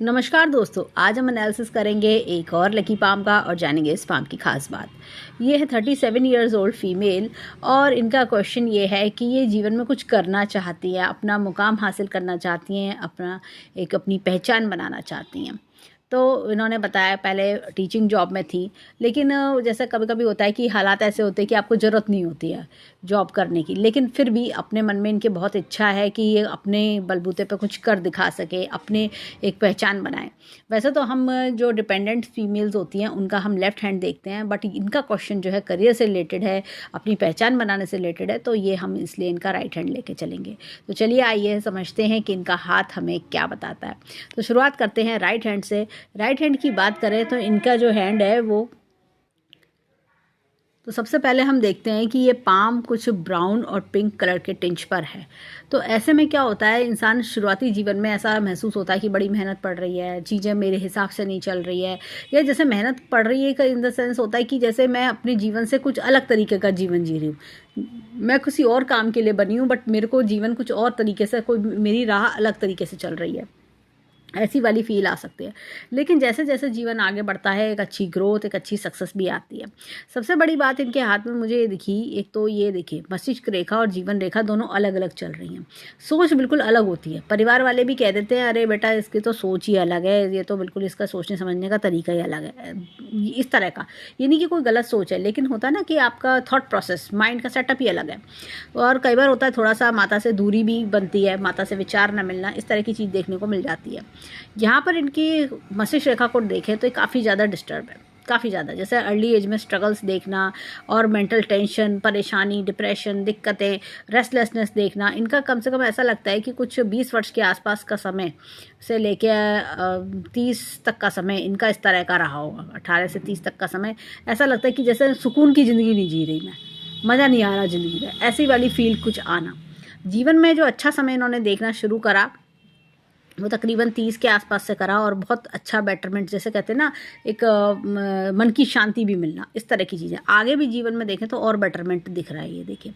नमस्कार दोस्तों, आज हम एनालिसिस करेंगे एक और लकी पाम का और जानेंगे इस पाम की खास बात। ये है 37 ईयर्स ओल्ड फीमेल और इनका क्वेश्चन ये है कि ये जीवन में कुछ करना चाहती है, अपना मुकाम हासिल करना चाहती हैं, अपनी पहचान बनाना चाहती हैं। तो इन्होंने बताया पहले टीचिंग जॉब में थी, लेकिन जैसे कभी कभी होता है कि हालात ऐसे होते हैं कि आपको ज़रूरत नहीं होती है जॉब करने की, लेकिन फिर भी अपने मन में इनके बहुत इच्छा है कि ये अपने बलबूते पे कुछ कर दिखा सके, अपने एक पहचान बनाए। वैसे तो हम जो डिपेंडेंट फीमेल्स होती हैं उनका हम लेफ़्ट हैंड देखते हैं, बट इनका क्वेश्चन जो है करियर से रिलेटेड है, अपनी पहचान बनाने से रिलेटेड है, तो ये हम इसलिए इनका राइट हैंड लेके चलेंगे। तो चलिए आइए समझते हैं कि इनका हाथ हमें क्या बताता है। तो शुरुआत करते हैं राइट हैंड से। राइट हैंड की बात करें तो इनका जो हैंड है वो, तो सबसे पहले हम देखते हैं कि ये पाम कुछ ब्राउन और पिंक कलर के टिंच पर है। तो ऐसे में क्या होता है, इंसान शुरुआती जीवन में ऐसा महसूस होता है कि बड़ी मेहनत पड़ रही है, चीज़ें मेरे हिसाब से नहीं चल रही है, या जैसे मेहनत पड़ रही है इन द सेंस होता है कि जैसे मैं अपने जीवन से कुछ अलग तरीके का जीवन जी रही हूँ, मैं किसी और काम के लिए बनी हूँ, बट मेरे को जीवन कुछ और तरीके से, कोई मेरी राह अलग तरीके से चल रही है, ऐसी वाली फील आ सकती है। लेकिन जैसे जैसे जीवन आगे बढ़ता है एक अच्छी ग्रोथ, एक अच्छी सक्सेस भी आती है। सबसे बड़ी बात इनके हाथ में मुझे ये दिखी, एक तो ये देखिए मस्तिष्क रेखा और जीवन रेखा दोनों अलग अलग चल रही हैं। सोच बिल्कुल अलग होती है। परिवार वाले भी कह देते हैं अरे बेटा इसकी तो सोच ही अलग है, ये तो बिल्कुल इसका सोचने समझने का तरीका ही अलग है, इस तरह का। ये नहीं कि कोई गलत सोच है, लेकिन होता है ना कि आपका थॉट प्रोसेस, माइंड का सेटअप ही अलग है। और कई बार होता है थोड़ा सा माता से दूरी भी बनती है, माता से विचार न मिलना, इस तरह की चीज़ देखने को मिल जाती है। यहाँ पर इनकी मस्तिष्क रेखा को देखें तो काफ़ी ज़्यादा डिस्टर्ब है, काफ़ी ज़्यादा। जैसे अर्ली एज में स्ट्रगल्स देखना और मेंटल टेंशन, परेशानी, डिप्रेशन, दिक्कतें, रेस्टलेसनेस देखना, इनका कम से कम ऐसा लगता है कि कुछ 20 वर्ष के आसपास का समय से लेके 30 तक का समय इनका इस तरह का रहा होगा। 18 से 30 तक का समय ऐसा लगता है कि जैसे सुकून की ज़िंदगी नहीं जी रही मैं, मज़ा नहीं आ रहा ज़िंदगी में, ऐसी वाली फील कुछ आना। जीवन में जो अच्छा समय इन्होंने देखना शुरू करा वो तकरीबन 30 के आसपास से करा, और बहुत अच्छा बेटरमेंट, जैसे कहते हैं ना, एक मन की शांति भी मिलना, इस तरह की चीज़ें आगे भी जीवन में देखें तो और बेटरमेंट दिख रहा है। ये देखिए,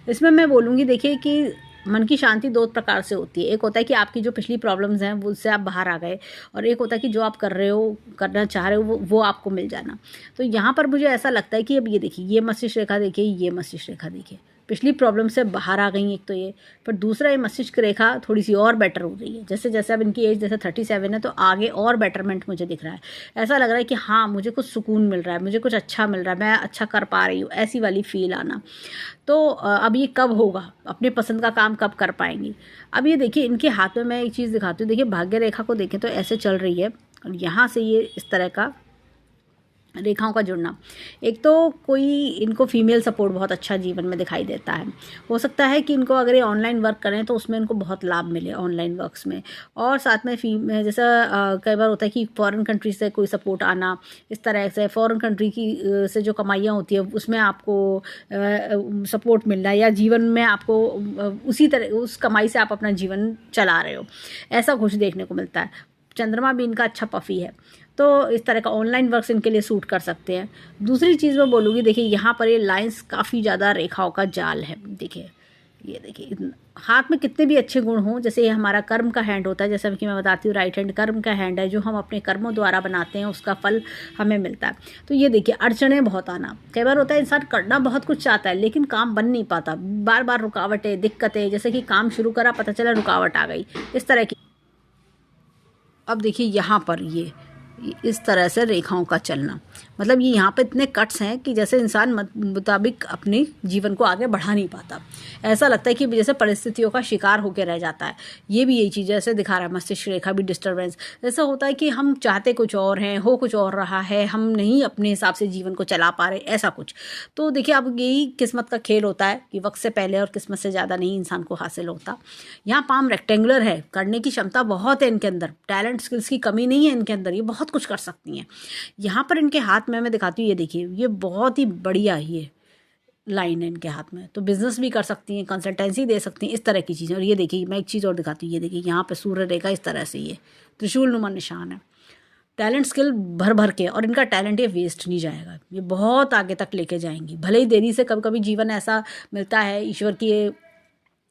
इसमें मैं बोलूँगी देखिए कि मन की शांति दो प्रकार से होती है। एक होता है कि आपकी जो पिछली प्रॉब्लम्स हैं वो उससे आप बाहर आ गए, और एक होता है कि जो आप कर रहे हो, करना चाह रहे हो, वो आपको मिल जाना। तो यहाँ पर मुझे ऐसा लगता है कि अब ये देखिए, ये मस्तिष्क रेखा देखिए, ये मस्तिष्क रेखा देखिए, पिछली प्रॉब्लम से बाहर आ गई एक तो ये, पर दूसरा ये मस्तिष्क रेखा थोड़ी सी और बेटर हो रही है। जैसे जैसे अब इनकी एज जैसे 37 है तो आगे और बेटरमेंट मुझे दिख रहा है। ऐसा लग रहा है कि हाँ मुझे कुछ सुकून मिल रहा है, मुझे कुछ अच्छा मिल रहा है, मैं अच्छा कर पा रही हूँ, ऐसी वाली फील आना। तो अब ये कब होगा, अपने पसंद का काम कब कर पाएंगी। अब ये देखिए इनके हाथ में मैं एक चीज़ दिखाती हूँ। देखिए भाग्य रेखा को देखें तो ऐसे चल रही है, और यहाँ से ये इस तरह का रेखाओं का जुड़ना। एक तो कोई इनको फीमेल सपोर्ट बहुत अच्छा जीवन में दिखाई देता है। हो सकता है कि इनको अगर ये ऑनलाइन वर्क करें तो उसमें इनको बहुत लाभ मिले ऑनलाइन वर्क्स में, और साथ में जैसा कई बार होता है कि फॉरेन कंट्री से कोई सपोर्ट आना, इस तरह से फॉरेन कंट्री की से जो कमाइयाँ होती है उसमें आपको सपोर्ट मिलना, या जीवन में आपको उसी तरह उस कमाई से आप अपना जीवन चला रहे हो, ऐसा कुछ देखने को मिलता है। चंद्रमा भी इनका अच्छा पफी है, तो इस तरह का ऑनलाइन वर्क्स इनके लिए सूट कर सकते हैं। दूसरी चीज़ मैं बोलूँगी, देखिए यहाँ पर ये लाइंस काफ़ी ज़्यादा रेखाओं का जाल है। देखिए ये देखिए हाथ में कितने भी अच्छे गुण हों, जैसे ये हमारा कर्म का हैंड होता है, जैसे कि मैं बताती हूँ राइट हैंड कर्म का हैंड है, जो हम अपने कर्मों द्वारा बनाते हैं उसका फल हमें मिलता है। तो ये देखिए अड़चने बहुत आना, कई बार होता है इंसान करना बहुत कुछ चाहता है लेकिन काम बन नहीं पाता, बार बार रुकावटें, दिक्कतें, जैसे कि काम शुरू करा पता चला रुकावट आ गई, इस तरह की। अब देखिए यहाँ पर ये इस तरह से रेखाओं का चलना, मतलब ये यहाँ पे इतने कट्स हैं कि जैसे इंसान मुताबिक अपने जीवन को आगे बढ़ा नहीं पाता, ऐसा लगता है कि जैसे परिस्थितियों का शिकार होकर रह जाता है। ये भी यही चीज़ जैसे दिखा रहा है मस्तिष्क रेखा भी डिस्टर्बेंस, जैसा होता है कि हम चाहते कुछ और हैं, हो कुछ और रहा है, हम नहीं अपने हिसाब से जीवन को चला पा रहे, ऐसा कुछ। तो देखिए अब यही किस्मत का खेल होता है कि वक्त से पहले और किस्मत से ज़्यादा नहीं इंसान को हासिल होता। यहाँ पाम रेक्टेंगुलर है, करने की क्षमता बहुत है इनके अंदर, टैलेंट स्किल्स की कमी नहीं है इनके अंदर, ये बहुत कुछ कर सकती हैं। यहाँ पर इनके हाथ में मैं दिखाती हूँ, ये देखिए ये बहुत ही बढ़िया ये लाइन है इनके हाथ में, तो बिजनेस भी कर सकती हैं, कंसल्टेंसी दे सकती हैं, इस तरह की चीज़ें। और ये देखिए मैं एक चीज़ और दिखाती हूँ, ये देखिए यहाँ पे सूर्य रेखा इस तरह से ये त्रिशूल नुमा निशान है, टैलेंट स्किल भर भर के, और इनका टैलेंट ये वेस्ट नहीं जाएगा, ये बहुत आगे तक लेके जाएंगी। भले ही देरी से कभी कभी जीवन ऐसा मिलता है, ईश्वर की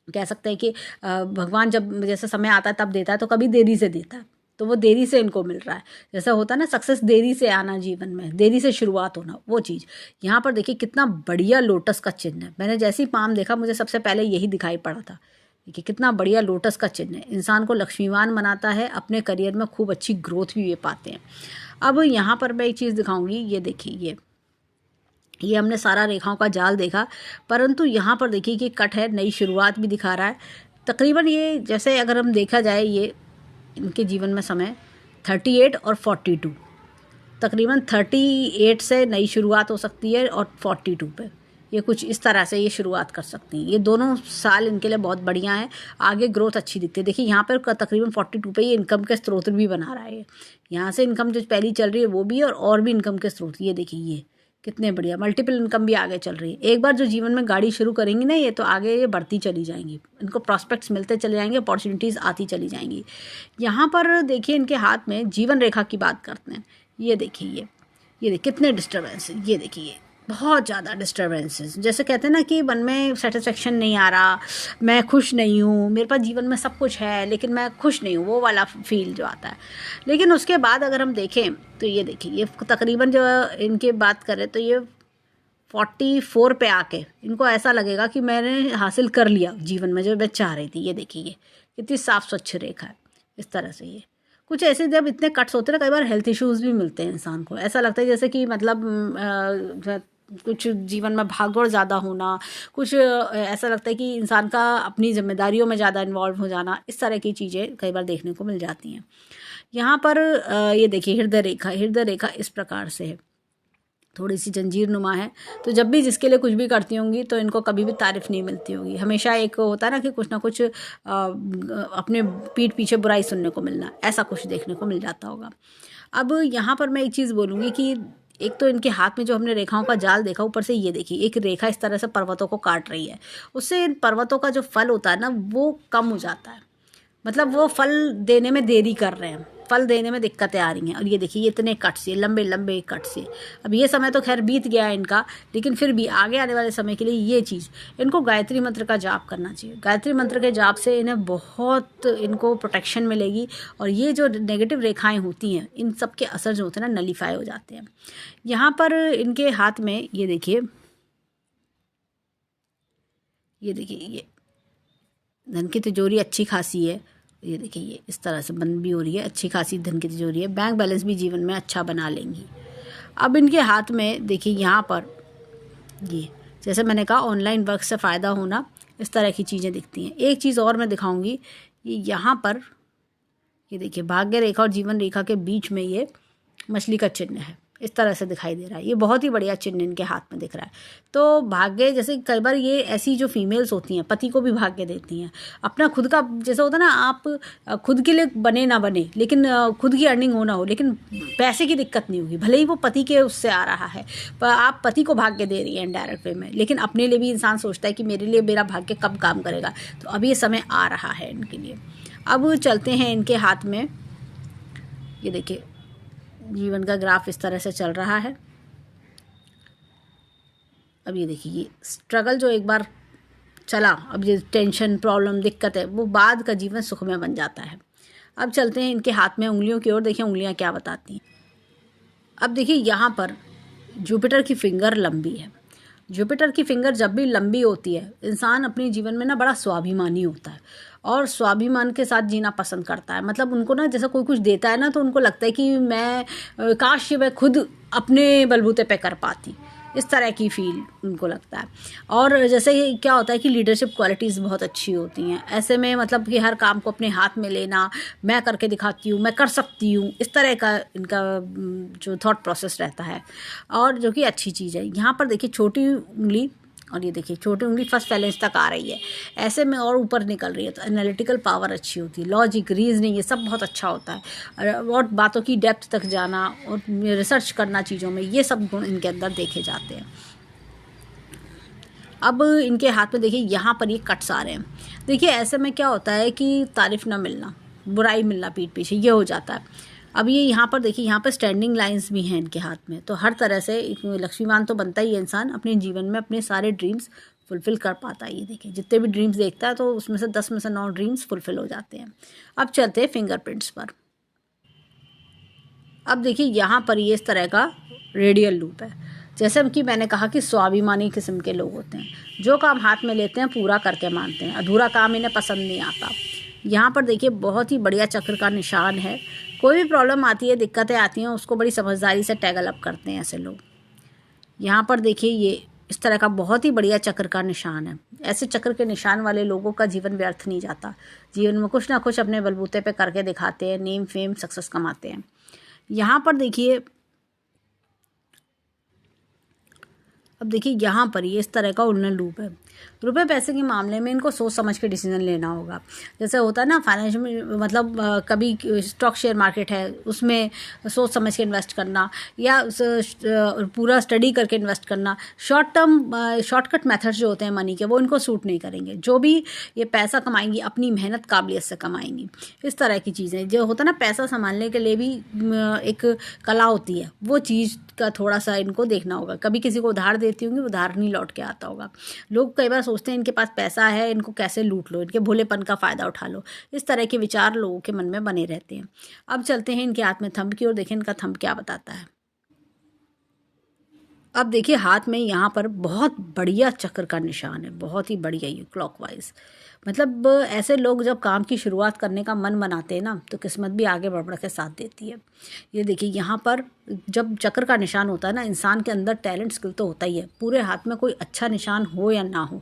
कह सकते हैं कि भगवान जब जैसे समय आता है तब देता है, तो कभी देरी से देता है, तो वो देरी से इनको मिल रहा है। जैसा होता है ना सक्सेस देरी से आना जीवन में, देरी से शुरुआत होना, वो चीज़। यहाँ पर देखिए कितना बढ़िया लोटस का चिन्ह है। मैंने जैसे ही पाम देखा मुझे सबसे पहले यही दिखाई पड़ा था। देखिए कितना बढ़िया लोटस का चिन्ह है, इंसान को लक्ष्मीवान बनाता है, अपने करियर में खूब अच्छी ग्रोथ भी ये पाते हैं। अब यहाँ पर मैं एक चीज़ दिखाऊंगी, ये देखिए ये हमने सारा रेखाओं का जाल देखा, परंतु यहाँ पर देखिए कि कट है, नई शुरुआत भी दिखा रहा है। तकरीबन ये जैसे अगर हम देखा जाए, ये इनके जीवन में समय 38 और 42, तकरीबन 38 से नई शुरुआत हो सकती है और 42 पे ये कुछ इस तरह से ये शुरुआत कर सकती हैं। ये दोनों साल इनके लिए बहुत बढ़िया है, आगे ग्रोथ अच्छी दिखती है। देखिए यहाँ पर तकरीबन 42 पे ये इनकम के स्रोत भी बना रहा है। यहाँ से इनकम जो पहली चल रही है वो भी, और भी इनकम के स्रोत। ये देखिए ये कितने बढ़िया मल्टीपल इनकम भी आगे चल रही है। एक बार जो जीवन में गाड़ी शुरू करेंगी ना ये, तो आगे ये बढ़ती चली जाएंगी, इनको प्रॉस्पेक्ट्स मिलते चले जाएंगे, अपॉर्चुनिटीज़ आती चली जाएंगी। यहाँ पर देखिए इनके हाथ में जीवन रेखा की बात करते हैं। ये देखिए ये देखिए कितने डिस्टर्बेंस है। ये देखिए बहुत ज़्यादा डिस्टर्बेंसेस, जैसे कहते हैं ना कि मन में सेटिस्फेक्शन नहीं आ रहा, मैं खुश नहीं हूँ, मेरे पास जीवन में सब कुछ है लेकिन मैं खुश नहीं हूँ, वो वाला फील जो आता है। लेकिन उसके बाद अगर हम देखें तो ये देखिए ये तकरीबन जो इनकी बात करें तो ये 44 पे आके इनको ऐसा लगेगा कि मैंने हासिल कर लिया जीवन में जो मैं चाह रही थी। ये देखिए ये कितनी साफ स्वच्छ रेखा है। इस तरह से ये कुछ ऐसे जब इतने कट्स होते हैं ना, कई बार हेल्थ इश्यूज़ भी मिलते हैं इंसान को। ऐसा लगता है जैसे कि मतलब कुछ जीवन में भागदौड़ ज़्यादा होना, कुछ ऐसा लगता है कि इंसान का अपनी जिम्मेदारियों में ज़्यादा इन्वॉल्व हो जाना, इस तरह की चीज़ें कई बार देखने को मिल जाती हैं। यहाँ पर ये देखिए हृदय रेखा इस प्रकार से है, थोड़ी सी जंजीर नुमा है। तो जब भी जिसके लिए कुछ भी करती होंगी तो इनको कभी भी तारीफ़ नहीं मिलती होगी। हमेशा एक होता है ना कि कुछ ना कुछ अपने पीठ पीछे बुराई सुनने को मिलना, ऐसा कुछ देखने को मिल जाता होगा। अब यहाँ पर मैं एक चीज़ बोलूँगी कि एक तो इनके हाथ में जो हमने रेखाओं का जाल देखा, ऊपर से ये देखिए एक रेखा इस तरह से पर्वतों को काट रही है, उससे इन पर्वतों का जो फल होता है ना वो कम हो जाता है, मतलब वो फल देने में देरी कर रहे हैं, फल देने में दिक्कतें आ रही हैं। और ये देखिए ये इतने कट से, लंबे लंबे कट से। अब ये समय तो खैर बीत गया है इनका, लेकिन फिर भी आगे आने वाले समय के लिए ये चीज़ इनको गायत्री मंत्र का जाप करना चाहिए। गायत्री मंत्र के जाप से इन्हें बहुत इनको प्रोटेक्शन मिलेगी, और ये जो नेगेटिव रेखाएं होती हैं इन सब के असर जो होते हैं ना नलीफाई हो जाते हैं। यहाँ पर इनके हाथ में ये देखिए ये धन की तिजोरी अच्छी खासी है। ये देखिए ये इस तरह से बंद भी हो रही है, अच्छी खासी धन की तिजोरी है। बैंक बैलेंस भी जीवन में अच्छा बना लेंगी। अब इनके हाथ में देखिए यहाँ पर ये जैसे मैंने कहा ऑनलाइन वर्क से फ़ायदा होना, इस तरह की चीज़ें दिखती हैं। एक चीज़ और मैं दिखाऊंगी, ये यहाँ पर ये देखिए भाग्य रेखा और जीवन रेखा के बीच में ये मछली का चिन्ह है, इस तरह से दिखाई दे रहा है। ये बहुत ही बढ़िया चिन्ह इनके हाथ में दिख रहा है। तो भाग्य, जैसे कई बार ये ऐसी जो फीमेल्स होती हैं पति को भी भाग्य देती हैं, अपना खुद का जैसे होता है ना, आप खुद के लिए बने ना बने लेकिन खुद की अर्निंग हो ना हो, लेकिन पैसे की दिक्कत नहीं होगी, भले ही वो पति के उससे आ रहा है, पर आप पति को भाग्य दे रही हैं इनडायरेक्ट वे में, लेकिन अपने लिए भी इंसान सोचता है कि मेरे लिए मेरा भाग्य कब काम करेगा। तो अभी ये समय आ रहा है इनके लिए। अब चलते हैं इनके हाथ में, ये देखिए जीवन का ग्राफ इस तरह से चल रहा है। अब ये देखिए ये स्ट्रगल जो एक बार चला, अब ये टेंशन प्रॉब्लम दिक्कत है, वो बाद का जीवन सुखमय बन जाता है। अब चलते हैं इनके हाथ में उंगलियों की ओर, देखिए उंगलियां क्या बताती हैं। अब देखिए यहाँ पर जुपिटर की फिंगर लंबी है। जुपिटर की फिंगर जब भी लंबी होती है, इंसान अपने जीवन में ना बड़ा स्वाभिमानी होता है और स्वाभिमान के साथ जीना पसंद करता है। मतलब उनको ना जैसा कोई कुछ देता है ना, तो उनको लगता है कि मैं काश मैं खुद अपने बलबूते पे कर पाती, इस तरह की फील उनको लगता है। और जैसे ये क्या होता है कि लीडरशिप क्वालिटीज़ बहुत अच्छी होती हैं। ऐसे में मतलब कि हर काम को अपने हाथ में लेना, मैं करके दिखाती हूँ, मैं कर सकती हूँ, इस तरह का इनका जो थॉट प्रोसेस रहता है, और जो कि अच्छी चीज़ है। यहाँ पर देखिए छोटी उंगली, और ये देखिए छोटी उंगली फर्स्ट फैलेंस तक आ रही है, ऐसे में और ऊपर निकल रही है। तो एनालिटिकल पावर अच्छी होती है, लॉजिक रीजनिंग ये सब बहुत अच्छा होता है, और बातों की डेप्थ तक जाना और रिसर्च करना चीज़ों में, ये सब गुण इनके अंदर देखे जाते हैं। अब इनके हाथ में देखिए यहाँ पर ये कट्स आ रहे हैं। देखिए ऐसे में क्या होता है कि तारीफ ना मिलना, बुराई मिलना पीठ पीछे, ये हो जाता है। अब ये यहाँ पर देखिए यहाँ पर स्टैंडिंग लाइंस भी हैं इनके हाथ में। तो हर तरह से लक्ष्मीवान तो बनता ही है इंसान, अपने जीवन में अपने सारे ड्रीम्स फुलफ़िल कर पाता है। ये देखिए जितने भी ड्रीम्स देखता है तो उसमें से 10 में से 9 ड्रीम्स फुलफ़िल हो जाते हैं। अब चलते हैं फिंगरप्रिंट्स पर। अब देखिए यहाँ पर ये इस तरह का रेडियल लूप है। जैसे कि मैंने कहा कि स्वाभिमानी किस्म के लोग होते हैं, जो काम हाथ में लेते हैं पूरा करके मानते हैं, अधूरा काम इन्हें पसंद नहीं आता। यहाँ पर देखिए बहुत ही बढ़िया चक्र का निशान है। कोई भी प्रॉब्लम आती है, दिक्कतें आती हैं, उसको बड़ी समझदारी से टैगल अप करते हैं ऐसे लोग। यहाँ पर देखिए ये इस तरह का बहुत ही बढ़िया चक्र का निशान है। ऐसे चक्र के निशान वाले लोगों का जीवन व्यर्थ नहीं जाता। जीवन में कुछ ना कुछ अपने बलबूते पे करके दिखाते हैं, नेम फेम सक्सेस कमाते हैं। यहाँ पर देखिए, अब देखिए यहाँ पर ये इस तरह का उल्लन लूप है। रुपए पैसे के मामले में इनको सोच समझ के डिसीजन लेना होगा। जैसे होता है ना फाइनेंस में, मतलब कभी स्टॉक शेयर मार्केट है, उसमें सोच समझ के इन्वेस्ट करना, या पूरा स्टडी करके इन्वेस्ट करना। शॉर्टकट मेथड्स जो होते हैं मनी के, वो इनको सूट नहीं करेंगे। जो भी ये पैसा कमाएंगी अपनी मेहनत काबिलियत से कमाएंगी। इस तरह की चीज़ें जो होता है ना, पैसा संभालने के लिए भी एक कला होती है, वो चीज़ का थोड़ा सा इनको देखना होगा। कभी किसी को उधार देती होंगी, उधार नहीं लौट के आता होगा। लोग कई बार सोचते हैं इनके पास पैसा है, इनको कैसे लूट लो, इनके भोलेपन का फ़ायदा उठा लो। इस तरह के विचार लोगों के मन में बने रहते हैं। अब चलते हैं इनके हाथ में थंब की ओर, देखें इनका थंब क्या बताता है। अब देखिए हाथ में यहाँ पर बहुत बढ़िया चक्र का निशान है, बहुत ही बढ़िया, ये क्लॉकवाइज। मतलब ऐसे लोग जब काम की शुरुआत करने का मन बनाते हैं ना, तो किस्मत भी आगे बढ़ के साथ देती है। ये देखिए यहाँ पर जब चक्र का निशान होता है ना, इंसान के अंदर टैलेंट स्किल तो होता ही है। पूरे हाथ में कोई अच्छा निशान हो या ना हो,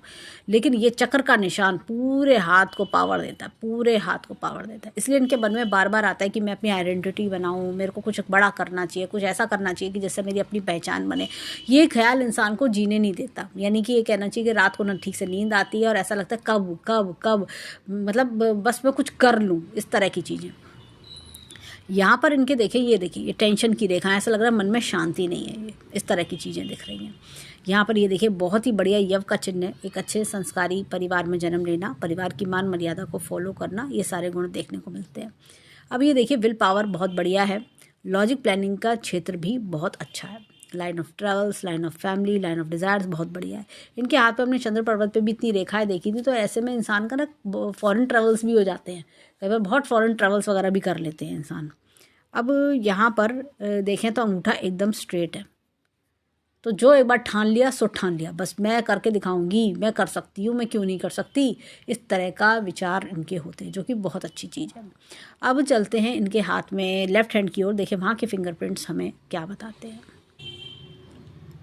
लेकिन ये चक्र का निशान पूरे हाथ को पावर देता है, पूरे हाथ को पावर देता है। इसलिए इनके मन में बार बार आता है कि मैं अपनी आइडेंटिटी बनाऊँ, मेरे को कुछ बड़ा करना चाहिए, कुछ ऐसा करना चाहिए कि जिससे मेरी अपनी पहचान बने। ये ख्याल इंसान को जीने नहीं देता। यानी कि ये कहना चाहिए कि रात को ना ठीक से नींद आती है और ऐसा लगता है कब कब कब, मतलब बस मैं कुछ कर लूँ, इस तरह की चीज़ें। यहाँ पर इनके देखिए, ये टेंशन की रेखा है, ऐसा लग रहा है मन में शांति नहीं है। ये इस तरह की चीज़ें दिख रही हैं। यहाँ पर ये देखिए बहुत ही बढ़िया यव का चिन्ह है। एक अच्छे संस्कारी परिवार में जन्म लेना, परिवार की मान मर्यादा को फॉलो करना, ये सारे गुण देखने को मिलते हैं। अब ये देखिए विल पावर बहुत बढ़िया है। लॉजिक प्लानिंग का क्षेत्र भी बहुत अच्छा है। Line of travels, line of family, line of desires बहुत बढ़िया है। इनके हाथ पे अपने चंद्र पर्वत पे भी इतनी रेखाएं देखी थी, तो ऐसे में इंसान का ना फॉरेन ट्रेवल्स भी हो जाते हैं। कई बार बहुत फॉरेन ट्रेवल्स वगैरह भी कर लेते हैं इंसान। अब यहाँ पर देखें तो अंगूठा एकदम स्ट्रेट है। तो जो एक बार ठान लिया सो ठान लिया, बस मैं करके दिखाऊंगी, मैं कर सकती हूँ, मैं क्यों नहीं कर सकती, इस तरह का विचार इनके होते हैं, जो कि बहुत अच्छी चीज़ है। अब चलते हैं इनके हाथ में लेफ्ट हैंड की ओर, देखिए वहाँ के फिंगरप्रिंट्स हमें क्या बताते हैं।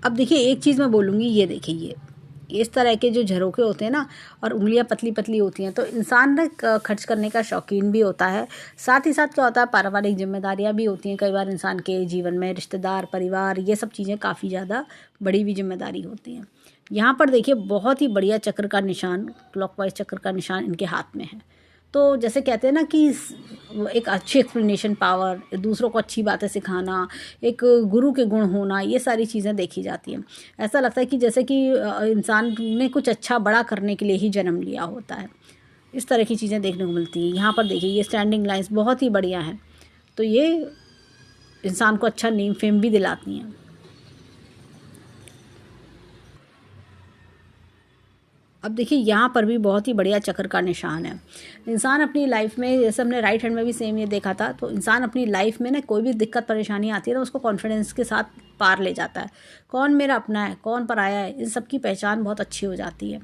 अब देखिए एक चीज़ मैं बोलूँगी, ये देखिए ये इस तरह के जो झरोखे होते हैं ना, और उंगलियां पतली पतली होती हैं, तो इंसान ना खर्च करने का शौकीन भी होता है। साथ ही साथ क्या होता है, पारिवारिक जिम्मेदारियां भी होती हैं कई बार इंसान के जीवन में, रिश्तेदार, परिवार, ये सब चीज़ें काफ़ी ज़्यादा बड़ी भी जिम्मेदारी होती हैं। यहाँ पर देखिए बहुत ही बढ़िया चक्र का निशान, क्लॉकवाइज चक्र का निशान इनके हाथ में है। तो जैसे कहते हैं ना कि एक अच्छी एक्सप्लेनेशन पावर, दूसरों को अच्छी बातें सिखाना, एक गुरु के गुण होना, ये सारी चीज़ें देखी जाती हैं। ऐसा लगता है कि जैसे कि इंसान ने कुछ अच्छा बड़ा करने के लिए ही जन्म लिया होता है। इस तरह की चीज़ें देखने को मिलती हैं। यहाँ पर देखिए ये स्टैंडिंग लाइंस बहुत ही बढ़िया हैं, तो ये इंसान को अच्छा नेम फेम भी दिलाती हैं। अब देखिए यहाँ पर भी बहुत ही बढ़िया चक्र का निशान है। इंसान अपनी लाइफ में, जैसे हमने राइट हैंड में भी सेम ये देखा था, तो इंसान अपनी लाइफ में ना कोई भी दिक्कत परेशानी आती है ना, उसको कॉन्फिडेंस के साथ पार ले जाता है। कौन मेरा अपना है, कौन पराया है, इन सब की पहचान बहुत अच्छी हो जाती है।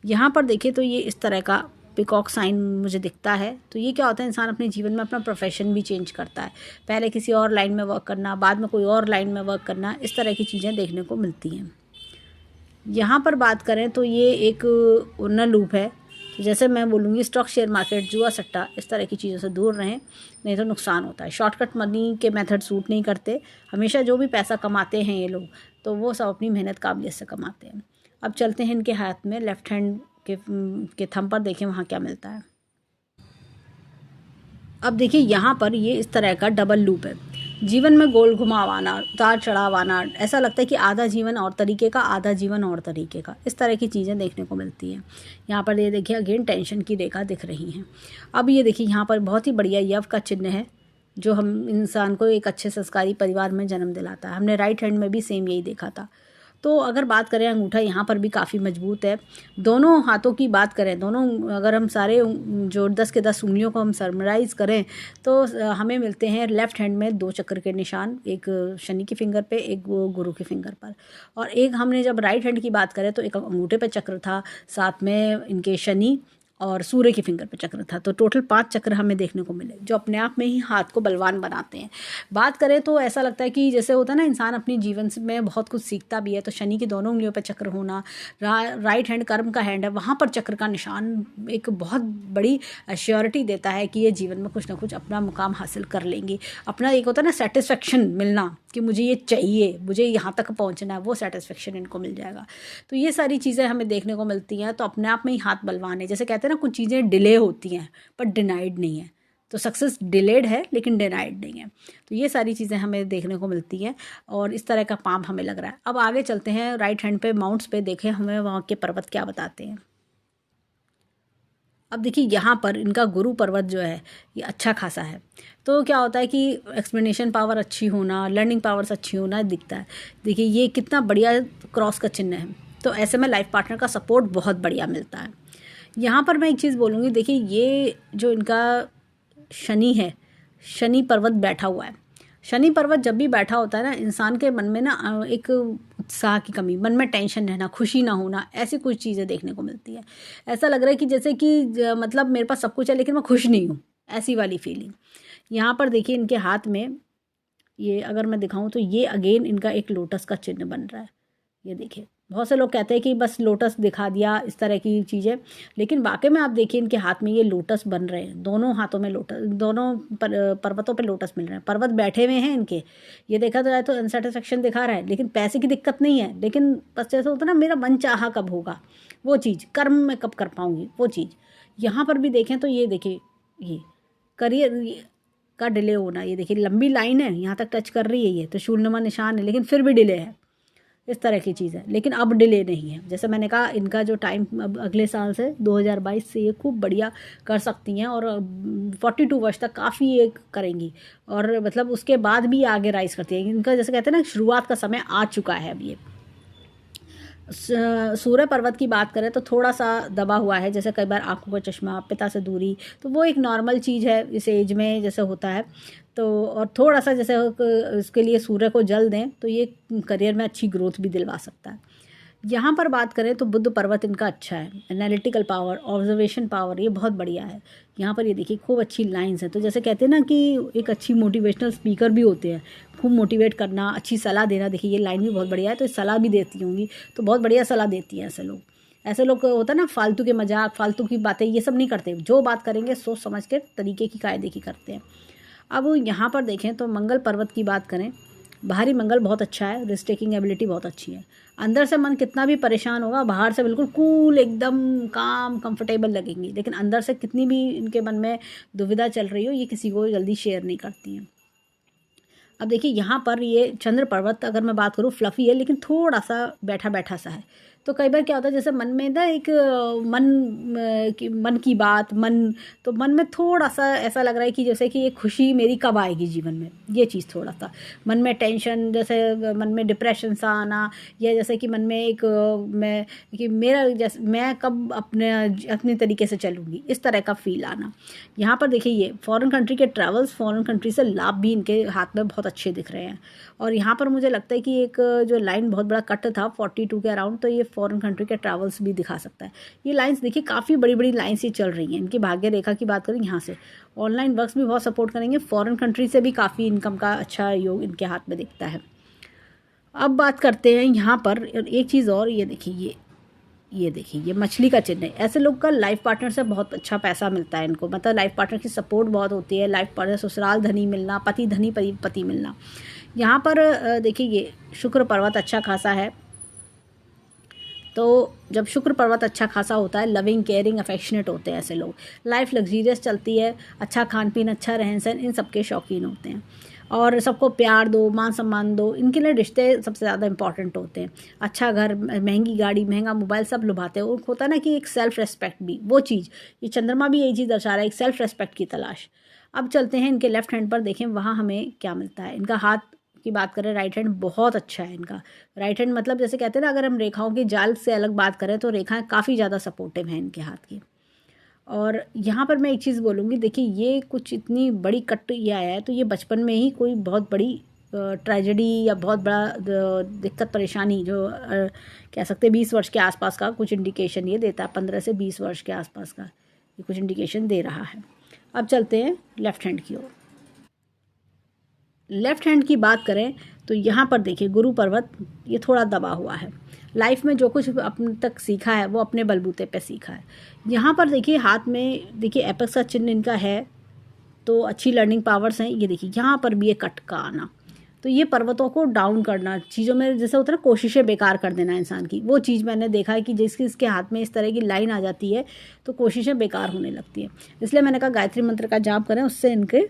यहाँ पर देखिए तो ये इस तरह का पिकॉक साइन मुझे दिखता है। तो ये क्या होता है, इंसान अपने जीवन में अपना प्रोफेशन भी चेंज करता है। पहले किसी और लाइन में वर्क करना, बाद में कोई और लाइन में वर्क करना, इस तरह की चीज़ें देखने को मिलती हैं। यहाँ पर बात करें तो ये एक उन्नत लूप है। तो जैसे मैं बोलूँगी स्टॉक शेयर मार्केट, जुआ सट्टा, इस तरह की चीज़ों से दूर रहें, नहीं तो नुकसान होता है। शॉर्टकट मनी के मेथड सूट नहीं करते। हमेशा जो भी पैसा कमाते हैं ये लोग, तो वो सब अपनी मेहनत काबिलियत से कमाते हैं। अब चलते हैं इनके हाथ में लेफ्ट हैंड के थंब पर, देखें वहाँ क्या मिलता है। अब देखिए यहाँ पर ये इस तरह का डबल लूप है। जीवन में गोल घुमावाना, उतार चढ़ाव आना, ऐसा लगता है कि आधा जीवन और तरीके का, आधा जीवन और तरीके का, इस तरह की चीज़ें देखने को मिलती हैं। यहाँ पर ये देखिए अगेन टेंशन की रेखा दिख रही हैं। अब ये देखिए यहाँ पर बहुत ही बढ़िया यव का चिन्ह है, जो हम इंसान को एक अच्छे संस्कारी परिवार में जन्म दिलाता है। हमने राइट हैंड में भी सेम यही देखा था। तो अगर बात करें अंगूठा, यहाँ पर भी काफ़ी मजबूत है। दोनों हाथों की बात करें, दोनों अगर हम सारे जो 10 के 10 उंगलियों को हम समराइज़ करें तो हमें मिलते हैं लेफ्ट हैंड में 2 चक्र के निशान, एक शनि की फिंगर पे, एक वो गुरु की फिंगर पर। और एक हमने जब राइट हैंड की बात करें तो एक अंगूठे पे चक्र था, साथ में इनके शनि और सूर्य की फिंगर पे चक्र था। तो टोटल 5 चक्र हमें देखने को मिले, जो अपने आप में ही हाथ को बलवान बनाते हैं। बात करें तो ऐसा लगता है कि जैसे होता है ना, इंसान अपनी जीवन में बहुत कुछ सीखता भी है। तो शनि की दोनों उंगलियों पर चक्र होना, राइट हैंड कर्म का हैंड है, वहाँ पर चक्र का निशान एक बहुत बड़ी एश्योरिटी देता है कि ये जीवन में कुछ ना कुछ अपना मुकाम हासिल कर लेंगे। अपना एक होता है ना सेटिस्फेक्शन मिलना कि मुझे ये चाहिए, मुझे यहाँ तक पहुँचना है, वो सेटिस्फेक्शन इनको मिल जाएगा। तो ये सारी चीज़ें हमें देखने को मिलती हैं। तो अपने आप में ही हाथ बलवान है। जैसे कहते हैं ना, कुछ चीज़ें डिले होती हैं पर डिनाइड नहीं है। तो सक्सेस डिलेड है लेकिन डिनाइड नहीं है। तो ये सारी चीज़ें हमें देखने को मिलती हैं और इस तरह का पाम हमें लग रहा है। अब आगे चलते हैं, राइट हैंड पे माउंट्स पे देखें हमें वहाँ के पर्वत क्या बताते हैं। अब देखिए यहाँ पर इनका गुरु पर्वत जो है ये अच्छा खासा है। तो क्या होता है कि एक्सप्लेनेशन पावर अच्छी होना, लर्निंग पावर्स अच्छी होना दिखता है। देखिए ये कितना बढ़िया क्रॉस का चिन्ह है। तो ऐसे में लाइफ पार्टनर का सपोर्ट बहुत बढ़िया मिलता है। यहाँ पर मैं एक चीज़ बोलूँगी, देखिए ये जो इनका शनि है, शनि पर्वत बैठा हुआ है। शनि पर्वत जब भी बैठा होता है ना, इंसान के मन में ना एक उत्साह की कमी, मन में टेंशन रहना, खुशी ना होना, ऐसी कुछ चीज़ें देखने को मिलती है। ऐसा लग रहा है कि जैसे कि मतलब मेरे पास सब कुछ है लेकिन मैं खुश नहीं हूँ, ऐसी वाली फीलिंग। यहाँ पर देखिए इनके हाथ में ये अगर मैं दिखाऊं तो ये अगेन इनका एक लोटस का चिन्ह बन रहा है। ये देखिए, बहुत से लोग कहते हैं कि बस लोटस दिखा दिया, इस तरह की चीज़ें, लेकिन वाकई में आप देखिए इनके हाथ में ये लोटस बन रहे हैं। दोनों हाथों में लोटस, दोनों पर्वतों पे लोटस मिल रहे हैं। पर्वत बैठे हुए हैं इनके, ये देखा जाए तो अनसेटिस्फेक्शन दिखा रहा है, लेकिन पैसे की दिक्कत नहीं है। लेकिन बस जैसे होता है ना, मेरा मन चाहा कब होगा वो चीज़, कर्म में कब कर पाऊँगी वो चीज़। यहाँ पर भी देखें तो ये देखिए, ये करियर का डिले होना, ये देखिए लंबी लाइन है, यहाँ तक टच कर रही है, ये त्रिशूलनुमा निशान है, लेकिन फिर भी डिले है। इस तरह की चीज़ है, लेकिन अब डिले नहीं है। जैसे मैंने कहा, इनका जो टाइम अब अगले साल से 2022 से ये खूब बढ़िया कर सकती हैं और 42 वर्ष तक काफ़ी ये करेंगी और मतलब उसके बाद भी आगे राइज करती है। इनका जैसे कहते हैं ना, शुरुआत का समय आ चुका है अब ये। सूर्य पर्वत की बात करें तो थोड़ा सा दबा हुआ है, जैसे कई बार आंखों का चश्मा, पिता से दूरी, तो वो एक नॉर्मल चीज़ है इस एज में जैसे होता है। तो और थोड़ा सा जैसे इसके लिए सूर्य को जल दें तो ये करियर में अच्छी ग्रोथ भी दिलवा सकता है। यहाँ पर बात करें तो बुद्ध पर्वत इनका अच्छा है। एनालिटिकल पावर, ऑब्जर्वेशन पावर, ये बहुत बढ़िया है। यहाँ पर ये देखिए खूब अच्छी लाइंस है। तो जैसे कहते हैं ना कि एक अच्छी मोटिवेशनल स्पीकर भी होते हैं, खूब मोटिवेट करना, अच्छी सलाह देना। देखिए ये लाइन भी बहुत बढ़िया है, तो सलाह भी देती होंगी, तो बहुत बढ़िया सलाह देती हैं ऐसे लोग। ऐसे लोग होता है ना, फालतू के मजाक, फालतू की बातें ये सब नहीं करते। जो बात करेंगे सोच समझ के, तरीके की, कायदे की करते हैं। अब यहाँ पर देखें तो मंगल पर्वत की बात करें, बाहरी मंगल बहुत अच्छा है, रिस्क टेकिंग एबिलिटी बहुत अच्छी है। अंदर से मन कितना भी परेशान होगा, बाहर से बिल्कुल कूल, एकदम काम, कंफर्टेबल लगेंगी, लेकिन अंदर से कितनी भी इनके मन में दुविधा चल रही हो, ये किसी को जल्दी शेयर नहीं करती हैं। अब देखिए यहाँ पर ये चंद्र पर्वत अगर मैं बात करूँ, फ्लफ़ी है लेकिन थोड़ा सा बैठा बैठा सा है। तो कई बार क्या होता है, जैसे मन में ना एक मन की बात, तो मन में थोड़ा सा ऐसा लग रहा है कि जैसे कि ये खुशी मेरी कब आएगी जीवन में, ये चीज़ थोड़ा सा मन में टेंशन, जैसे मन में डिप्रेशन सा आना, या जैसे कि मन में एक मैं कि मेरा जैसे मैं कब अपने तरीके से चलूँगी, इस तरह का फील आना। यहाँ पर देखिए ये फॉरेन कंट्री के ट्रैवल्स, फॉरेन कंट्री से लाभ भी इनके हाथ में बहुत अच्छे दिख रहे हैं। और यहाँ पर मुझे लगता है कि एक जो लाइन बहुत बड़ा कट था 42 के अराउंड, तो ये फॉरेन कंट्री के ट्रैवल्स भी दिखा सकता है। ये लाइंस देखिए काफ़ी बड़ी बड़ी लाइंस ये चल रही हैं। इनकी भाग्य रेखा की बात करें, यहाँ से ऑनलाइन वर्क्स भी बहुत सपोर्ट करेंगे। फॉरेन कंट्री से भी काफ़ी इनकम का अच्छा योग इनके हाथ में दिखता है। अब बात करते हैं यहाँ पर एक चीज़ और, ये देखिए ये देखिए ये मछली का चिन्ह है। ऐसे लोग का लाइफ पार्टनर से बहुत अच्छा पैसा मिलता है इनको, मतलब लाइफ पार्टनर की सपोर्ट बहुत होती है। लाइफ पार्टनर, ससुराल धनी मिलना, पति धनी पति मिलना। यहाँ पर देखिए ये शुक्र पर्वत अच्छा खासा है। तो जब शुक्र पर्वत अच्छा खासा होता है, लविंग, केयरिंग, अफेक्शनेट होते हैं ऐसे लोग। लाइफ लग्जीरियस चलती है, अच्छा खान पीन, अच्छा रहन सहन, इन सब के शौकीन होते हैं और सबको प्यार दो, मान सम्मान दो, इनके लिए रिश्ते सबसे ज़्यादा इंपॉर्टेंट होते हैं। अच्छा घर, महंगी गाड़ी, महंगा मोबाइल सब लुभाते हैं। उनको होता है ना कि एक सेल्फ रेस्पेक्ट भी, वो चीज़, ये चंद्रमा भी यही चीज़ दर्शा रहा है, एक सेल्फ रेस्पेक्ट की तलाश। अब चलते हैं इनके लेफ्ट हैंड पर, देखें वहाँ हमें क्या मिलता है। इनका हाथ की बात करें, राइट हैंड बहुत अच्छा है इनका। राइट हैंड मतलब जैसे कहते हैं ना, अगर हम रेखाओं की जाल से अलग बात करें तो रेखाएं काफ़ी ज़्यादा सपोर्टिव हैं इनके हाथ की। और यहाँ पर मैं एक चीज़ बोलूँगी, देखिए ये कुछ इतनी बड़ी कट ये आया है तो ये बचपन में ही कोई बहुत बड़ी ट्रेजेडी या बहुत बड़ा दिक्कत परेशानी जो कह सकते हैं 20 वर्ष के आसपास का कुछ इंडिकेशन ये देता है, 15 से 20 वर्ष के आसपास का ये कुछ इंडिकेशन दे रहा है। अब चलते हैं लेफ्ट हैंड की ओर। लेफ्ट हैंड की बात करें तो यहाँ पर देखिए गुरु पर्वत ये थोड़ा दबा हुआ है। लाइफ में जो कुछ अपने तक सीखा है वो अपने बलबूते पे सीखा है। यहाँ पर देखिए हाथ में देखिए एपेक्स का चिन्ह इनका है, तो अच्छी लर्निंग पावर्स हैं। ये देखिए यहाँ पर भी ये कट का आना, तो ये पर्वतों को डाउन करना, चीज़ों में जैसे होता है ना कोशिशें बेकार कर देना इंसान की, वो चीज़ मैंने देखा है कि जिसकी इसके हाथ में इस तरह की लाइन आ जाती है तो कोशिशें बेकार होने लगती है। इसलिए मैंने कहा गायत्री मंत्र का जाप करें, उससे इनके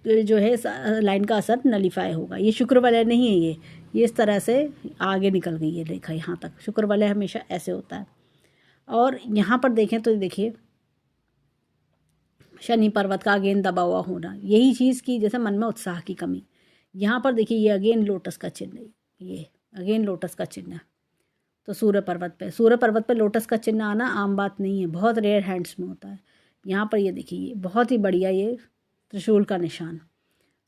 जो है लाइन का असर नलीफाई होगा। ये शुक्र वलय नहीं है, ये इस तरह से आगे निकल गई है रेखा यहाँ तक। शुक्र वलय हमेशा ऐसे होता है। और यहाँ पर देखें तो देखिए शनि पर्वत का अगेन दबा हुआ होना, यही चीज़ की जैसे मन में उत्साह की कमी। यहाँ पर देखिए ये अगेन लोटस का चिन्ह है, ये अगेन लोटस का चिन्ह है। तो सूर्य पर्वत पे लोटस का चिन्ह आना आम बात नहीं है, बहुत रेयर हैंड्स में होता है। यहाँ पर ये देखिए ये बहुत ही बढ़िया ये त्रिशूल का निशान।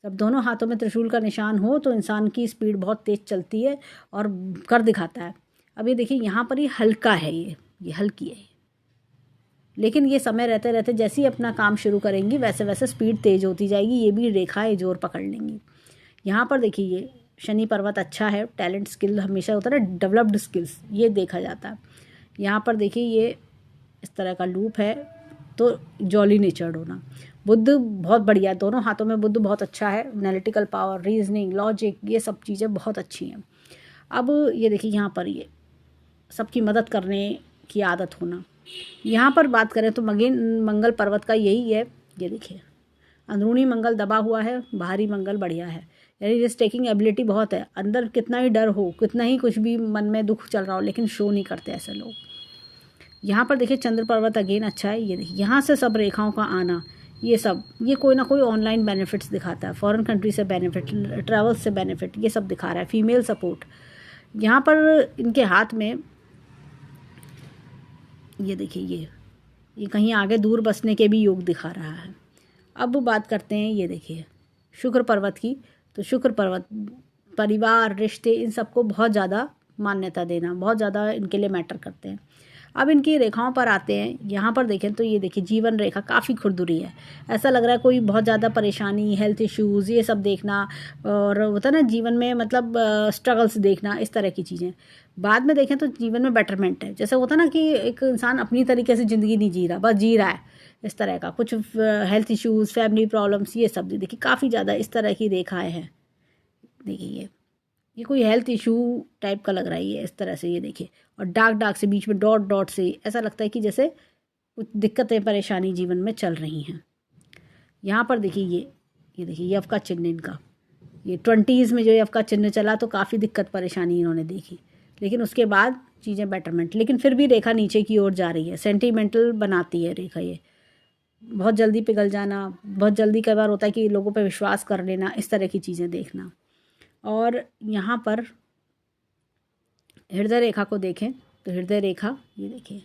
जब दोनों हाथों में त्रिशूल का निशान हो तो इंसान की स्पीड बहुत तेज़ चलती है और कर दिखाता है। अब ये देखिए यहाँ पर ये हल्का है, ये हल्की है, लेकिन ये समय रहते रहते जैसे ही अपना काम शुरू करेंगी वैसे वैसे स्पीड तेज़ होती जाएगी, ये भी रेखाएं जोर पकड़ लेंगी। यहाँ पर देखिए ये शनि पर्वत अच्छा है, टैलेंट स्किल हमेशा होता है ना, डेवलप्ड स्किल्स ये देखा जाता है। यहाँ पर देखिए ये इस तरह का लूप है, तो जॉली नेचर्ड होना। बुद्ध बहुत बढ़िया है, दोनों हाथों में बुद्ध बहुत अच्छा है, एनालिटिकल पावर, रीजनिंग, लॉजिक, ये सब चीज़ें बहुत अच्छी हैं। अब ये देखिए यहाँ पर ये सबकी मदद करने की आदत होना। यहाँ पर बात करें तो मंगल पर्वत का यही है, ये देखिए अंदरूनी मंगल दबा हुआ है, बाहरी मंगल बढ़िया है, यानी रिस्क टेकिंग एबिलिटी बहुत है। अंदर कितना ही डर हो, कितना ही कुछ भी मन में दुख चल रहा हो, लेकिन शो नहीं करते ऐसे लोग। यहाँ पर देखिए चंद्र पर्वत अगेन अच्छा है, ये देखिए यहाँ से सब रेखाओं का आना, ये सब ये कोई ना कोई ऑनलाइन बेनिफिट्स दिखाता है, फॉरेन कंट्री से बेनिफिट, ट्रैवल से बेनिफिट, ये सब दिखा रहा है। फीमेल सपोर्ट यहाँ पर इनके हाथ में, ये देखिए ये कहीं आगे दूर बसने के भी योग दिखा रहा है। अब बात करते हैं ये देखिए शुक्र पर्वत की, तो शुक्र पर्वत परिवार, रिश्ते, इन सबको बहुत ज़्यादा मान्यता देना, बहुत ज़्यादा इनके लिए मैटर करते हैं। अब इनकी रेखाओं पर आते हैं, यहाँ पर देखें तो ये देखिए जीवन रेखा काफ़ी खुरदुरी है, ऐसा लग रहा है कोई बहुत ज़्यादा परेशानी, हेल्थ इश्यूज़ ये सब देखना, और होता है ना जीवन में मतलब स्ट्रगल्स देखना, इस तरह की चीज़ें। बाद में देखें तो जीवन में बेटरमेंट है, जैसे होता ना कि एक इंसान अपनी तरीके से ज़िंदगी नहीं जी रहा, बस जी रहा है, इस तरह का कुछ हेल्थ इश्यूज़, फैमिली प्रॉब्लम्स, ये सब देखिए काफ़ी ज़्यादा इस तरह की रेखाएँ हैं। देखिए ये कोई हेल्थ इशू टाइप का लग रहा है, ये इस तरह से, ये देखिए, और डार्क से बीच में डॉट डॉट से ऐसा लगता है कि जैसे कुछ दिक्कतें परेशानी जीवन में चल रही हैं। यहाँ पर देखिए ये देखिए यव का चिन्ह इनका, ये 20s में जो यव का चिन्ह चला तो काफ़ी दिक्कत परेशानी इन्होंने देखी, लेकिन उसके बाद चीज़ें बेटरमेंट, लेकिन फिर भी रेखा नीचे की ओर जा रही है, सेंटिमेंटल बनाती है रेखा, ये बहुत जल्दी पिघल जाना, बहुत जल्दी कई बार होता है कि लोगों पर विश्वास कर लेना, इस तरह की चीज़ें देखना। और यहाँ पर हृदय रेखा को देखें तो हृदय रेखा ये देखिए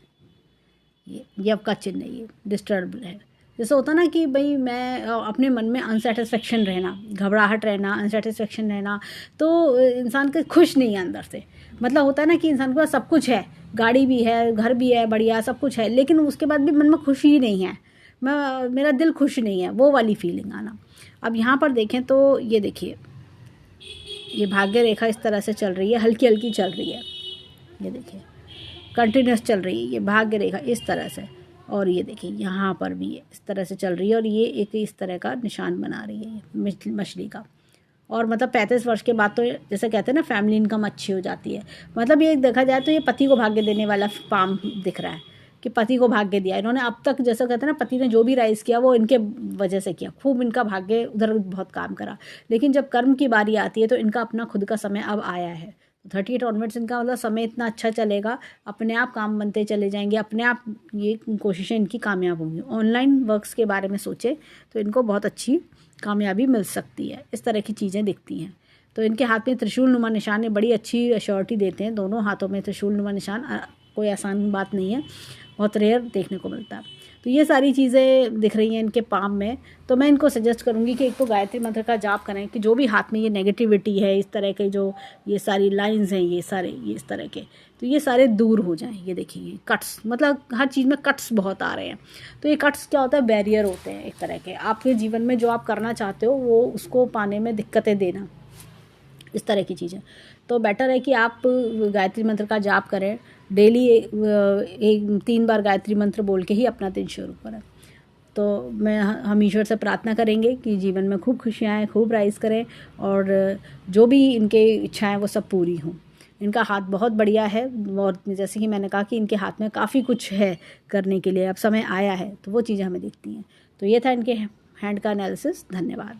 ये यव का चिन्ह है, ये डिस्टर्ब है। जैसे होता ना कि भाई मैं अपने मन में अनसेटिस्फेक्शन रहना, घबराहट रहना, अनसेटिस्फेक्शन रहना, तो इंसान के खुश नहीं है अंदर से। मतलब होता है ना कि इंसान के पास सब कुछ है, गाड़ी भी है, घर भी है, बढ़िया सब कुछ है, लेकिन उसके बाद भी मन में खुशी ही नहीं है, मेरा दिल खुश नहीं है, वो वाली फीलिंग आना। अब यहाँ पर देखें तो ये देखिए ये भाग्य रेखा इस तरह से चल रही है, हल्की हल्की चल रही है, ये देखिए कंटिन्यूस चल रही है ये भाग्य रेखा इस तरह से, और ये देखिए यहाँ पर भी ये इस तरह से चल रही है, और ये एक इस तरह का निशान बना रही है ये मछली का। और मतलब 35 वर्ष के बाद तो जैसे कहते हैं ना फैमिली इनकम अच्छी हो जाती है। मतलब ये देखा जाए तो ये पति को भाग्य देने वाला पाम दिख रहा है कि पति को भाग्य दिया इन्होंने अब तक, जैसे कहते हैं ना पति ने जो भी राइज किया वो इनके वजह से किया, खूब इनका भाग्य उधर बहुत काम करा, लेकिन जब कर्म की बारी आती है तो इनका अपना खुद का समय अब आया है। 38 ऑनवर्ड्स इनका मतलब समय इतना अच्छा चलेगा, अपने आप काम बनते चले जाएंगे, अपने आप ये कोशिशें इनकी कामयाब होंगी। ऑनलाइन वर्क्स के बारे में सोचे तो इनको बहुत अच्छी कामयाबी मिल सकती है, इस तरह की चीज़ें दिखती हैं। तो इनके हाथ में त्रिशूल नुमा निशान ये बड़ी अच्छी अश्योरिटी देते हैं। दोनों हाथों में त्रिशूल नुमा निशान कोई आसान बात नहीं है, बहुत रेयर देखने को मिलता है। तो ये सारी चीज़ें दिख रही हैं इनके पाम में। तो मैं इनको सजेस्ट करूँगी कि एक तो गायत्री मंत्र का जाप करें कि जो भी हाथ में ये नेगेटिविटी है, इस तरह के जो ये सारी लाइंस हैं, ये सारे ये इस तरह के, तो ये सारे दूर हो जाएं। ये देखिए कट्स, मतलब हर चीज़ में कट्स बहुत आ रहे हैं। तो ये कट्स क्या होता है, बैरियर होते हैं एक तरह के, आपके जीवन में जो आप करना चाहते हो वो उसको पाने में दिक्कतें देना, इस तरह की चीज़ें। तो बेटर है कि आप गायत्री मंत्र का जाप करें डेली, 3 बार गायत्री मंत्र बोल के ही अपना दिन शुरू करें। तो हम ईश्वर से प्रार्थना करेंगे कि जीवन में खूब खुशियाँ आएँ, खूब राइज करें और जो भी इनके इच्छाएं वो सब पूरी हों। इनका हाथ बहुत बढ़िया है और जैसे कि मैंने कहा कि इनके हाथ में काफ़ी कुछ है करने के लिए, अब समय आया है, तो वो चीज़ें हमें दिखती हैं। तो ये था इनके हैंड का एनालिसिस। धन्यवाद।